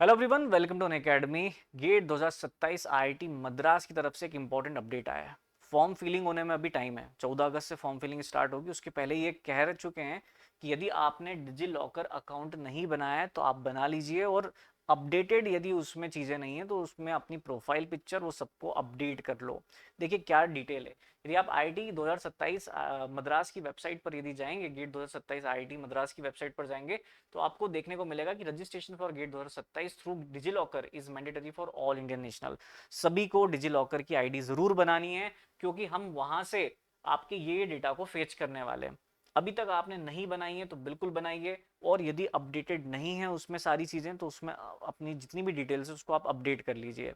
Hello everyone, welcome to Unacademy. GATE 2027 IIT Madras की तरफ से एक इंपॉर्टेंट अपडेट आया है। फॉर्म फिलिंग होने में अभी टाइम है, 14 अगस्त से फॉर्म फिलिंग स्टार्ट होगी। उसके पहले ये कह चुके हैं कि यदि आपने डिजी लॉकर अकाउंट नहीं बनाया है तो आप बना लीजिए, और अपडेटेड यदि उसमें चीज़ें नहीं है तो उसमें अपनी प्रोफाइल पिक्चर वो सबको अपडेट कर लो। देखिए क्या डिटेल है। यदि आप आईआईटी 2027 मद्रास की वेबसाइट पर यदि जाएंगे, गेट 2027 आईआईटी मद्रास की वेबसाइट पर जाएंगे, तो आपको देखने को मिलेगा कि registration for GATE 2027 through DigiLocker is mandatory for all Indian national. सभी को डिजी लॉकर की आईडी जरूर बनानी है, क्योंकि हम वहां से आपके ये डेटा को फेच करने वाले हैं। अभी तक आपने नहीं बनाई है तो बिल्कुल बनाइए, और यदि अपडेटेड नहीं है उसमें सारी चीजें, तो उसमें अपनी जितनी भी डिटेल्स है उसको आप अपडेट कर लीजिए।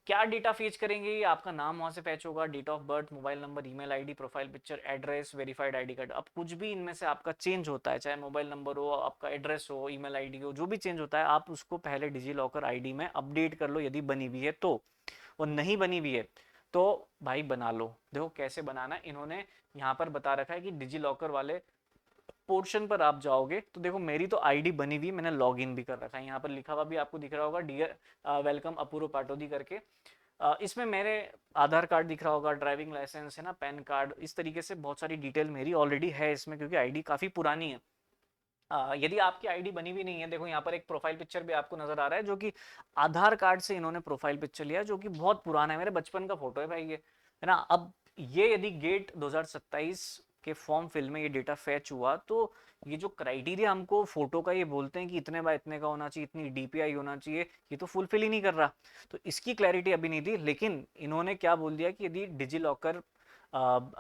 क्या डेटा फेच करेंगे? आपका नाम वहां से फैच होगा, date of birth, mobile number, email ID, profile picture, address, verified ID card. अब कुछ भी इनमें से आपका चेंज होता है, चाहे मोबाइल नंबर हो, आपका एड्रेस हो, ईमेल आईडी हो, जो भी चेंज होता है आप उसको पहले डिजी लॉकर आईडी में अपडेट कर लो यदि बनी हुई है तो। और नहीं बनी हुई है तो भाई बना लो। देखो कैसे बनाना है, इन्होंने यहाँ पर बता रखा है कि डिजी लॉकर वाले पोर्शन पर आप जाओगे तो देखो मेरी तो आईडी बनी हुई, मैंने लॉग इन भी कर रखा है। यहाँ पर लिखा हुआ भी आपको दिख रहा होगा, डियर वेलकम अपूर्व पाटोदी करके। इसमें मेरे आधार कार्ड दिख रहा होगा, ड्राइविंग लाइसेंस है ना, पैन कार्ड, इस तरीके से बहुत सारी डिटेल मेरी ऑलरेडी है इसमें, क्योंकि आईडी काफ़ी पुरानी है। यदि आपकी आईडी बनी हुई नहीं है, देखो यहाँ पर एक प्रोफाइल पिक्चर भी आपको नजर आ रहा है, जो कि आधार कार्ड से इन्होंने प्रोफाइल पिक्चर लिया, जो कि बहुत पुराना है, मेरे बचपन का फोटो है भाई ये, है ना। अब ये यदि गेट 2027 के फॉर्म फिल में ये डेटा फैच हुआ तो ये जो क्राइटेरिया हमको फोटो का ये बोलते हैं कि इतने बाय इतने का होना चाहिए, इतनी डीपीआई होना चाहिए, ये तो फुलफिल ही नहीं कर रहा। तो इसकी क्लैरिटी अभी नहीं दी, लेकिन इन्होंने क्या बोल दिया कि यदि डिजी लॉकर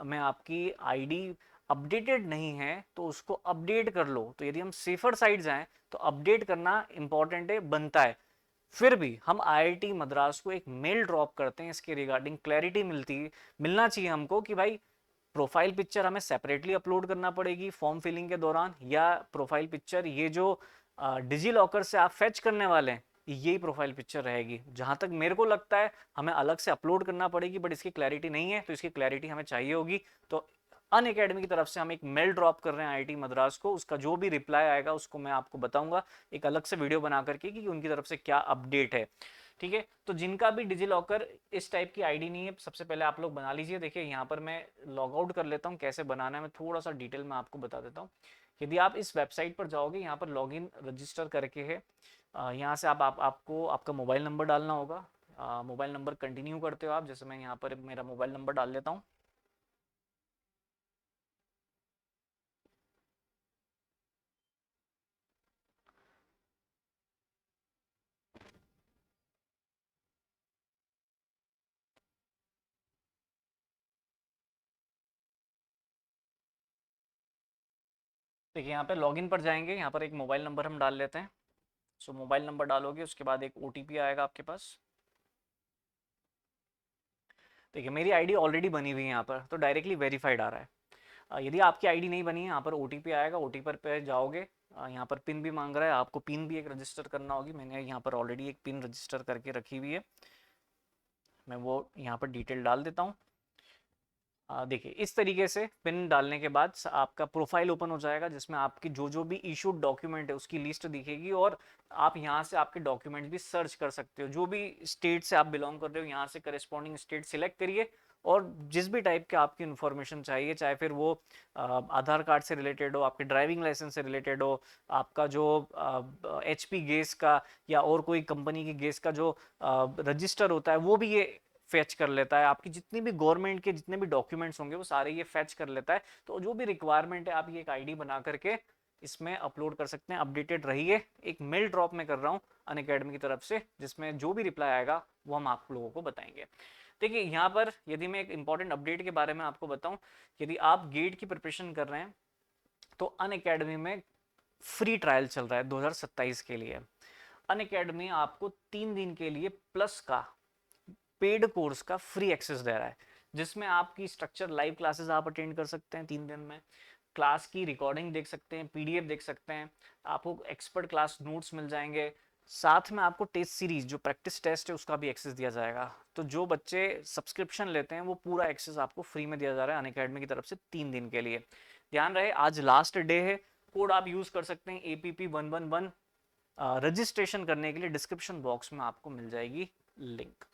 में आपकी आईडी अपडेटेड नहीं है तो उसको अपडेट कर लो। तो यदि हम सेफर साइड जाएं तो अपडेट करना इंपॉर्टेंट है, बनता है। फिर भी हम आईआईटी मद्रास को एक मेल ड्रॉप करते हैं इसके रिगार्डिंग, क्लैरिटी मिलना चाहिए हमको कि भाई प्रोफाइल पिक्चर हमें सेपरेटली अपलोड करना पड़ेगी फॉर्म फिलिंग के दौरान, या प्रोफाइल पिक्चर ये जो डिजी लॉकर से आप फेच करने वाले हैं यही प्रोफाइल पिक्चर रहेगी। जहां तक मेरे को लगता है हमें अलग से अपलोड करना पड़ेगी, बट इसकी क्लैरिटी नहीं है, तो इसकी क्लैरिटी हमें चाहिए होगी। तो अन अकेडमी की तरफ से हम एक मेल ड्रॉप कर रहे हैं आईआईटी मद्रास को, उसका जो भी रिप्लाई आएगा उसको मैं आपको बताऊंगा एक अलग से वीडियो बना करके कि उनकी तरफ से क्या अपडेट है। ठीक है, तो जिनका भी डिजी लॉकर इस टाइप की आईडी नहीं है, सबसे पहले आप लोग बना लीजिए। देखिए यहाँ पर मैं लॉग आउट कर लेता हूँ, कैसे बनाना है मैं थोड़ा सा डिटेल में आपको बता देता हूँ। यदि आप इस वेबसाइट पर जाओगे, यहाँ पर लॉग इन रजिस्टर करके है, यहाँ से आपको आपका मोबाइल नंबर डालना होगा। मोबाइल नंबर कंटिन्यू करते हो आप, जैसे मैं यहाँ पर मेरा मोबाइल नंबर डाल लेता हूँ। देखिए यहाँ पे लॉगिन पर जाएंगे, यहाँ पर एक मोबाइल नंबर हम डाल लेते हैं। सो मोबाइल नंबर डालोगे, उसके बाद एक ओटीपी आएगा आपके पास। देखिए मेरी आईडी ऑलरेडी बनी हुई है यहाँ पर, तो डायरेक्टली वेरीफाइड आ रहा है। यदि आपकी आईडी नहीं बनी है, यहाँ पर ओटीपी आएगा, ओटीपी पर जाओगे, यहाँ पर पिन भी मांग रहा है, आपको पिन भी एक रजिस्टर करना होगी। मैंने यहाँ पर ऑलरेडी एक पिन रजिस्टर करके रखी हुई है, मैं वो यहाँ पर डिटेल डाल देता हूँ। देखिए इस तरीके से पिन डालने के बाद आपका प्रोफाइल ओपन हो जाएगा, जिसमें आपकी जो जो भी इशूड डॉक्यूमेंट है उसकी लिस्ट दिखेगी, और आप यहाँ से आपके डॉक्यूमेंट भी सर्च कर सकते हो। जो भी स्टेट से आप बिलोंग कर रहे हो, यहाँ से करेस्पॉन्डिंग स्टेट सिलेक्ट करिए, और जिस भी टाइप के आपकी इन्फॉर्मेशन चाहिए, चाहे फिर वो आधार कार्ड से रिलेटेड हो, आपके ड्राइविंग लाइसेंस से रिलेटेड हो, आपका जो एचपी गैस का या और कोई कंपनी की गैस का जो रजिस्टर होता है वो भी ये फेच कर लेता है। आपकी जितनी भी गवर्नमेंट के जितने भी डॉक्यूमेंट्स होंगे वो सारे ये फेच कर लेता है। तो जो भी रिक्वायरमेंट है आप ये एक आईडी बना करके इसमें अपलोड कर सकते हैं। अपडेटेड रहिए, एक मेल ड्रॉप में कर रहा हूँ अन अकेडमी की तरफ से, जिसमें जो भी रिप्लाई आएगा वो हम आप लोगों को बताएंगे। देखिए यहाँ पर यदि मैं एक इंपॉर्टेंट अपडेट के बारे में आपको बताऊं, यदि आप गेट की प्रिपरेशन कर रहे हैं तो अन अकेडमी में फ्री ट्रायल चल रहा है 2027 के लिए। अन अकेडमी आपको 3 दिन के लिए प्लस का पेड कोर्स का फ्री एक्सेस दे रहा है, जिसमें आपकी स्ट्रक्चर लाइव क्लासेस आप अटेंड कर सकते हैं 3 दिन में, क्लास की रिकॉर्डिंग देख सकते हैं, पीडीएफ देख सकते हैं, आपको एक्सपर्ट क्लास नोट्स मिल जाएंगे, साथ में आपको टेस्ट सीरीज जो प्रैक्टिस टेस्ट है उसका भी एक्सेस दिया जाएगा। तो जो बच्चे सब्सक्रिप्शन लेते हैं वो पूरा एक्सेस आपको फ्री में दिया जा रहा है अन अकेडमी की तरफ से 3 दिन के लिए। ध्यान रहे आज लास्ट डे है, कोड आप यूज कर सकते हैं APP111 रजिस्ट्रेशन करने के लिए डिस्क्रिप्शन बॉक्स में आपको मिल जाएगी लिंक।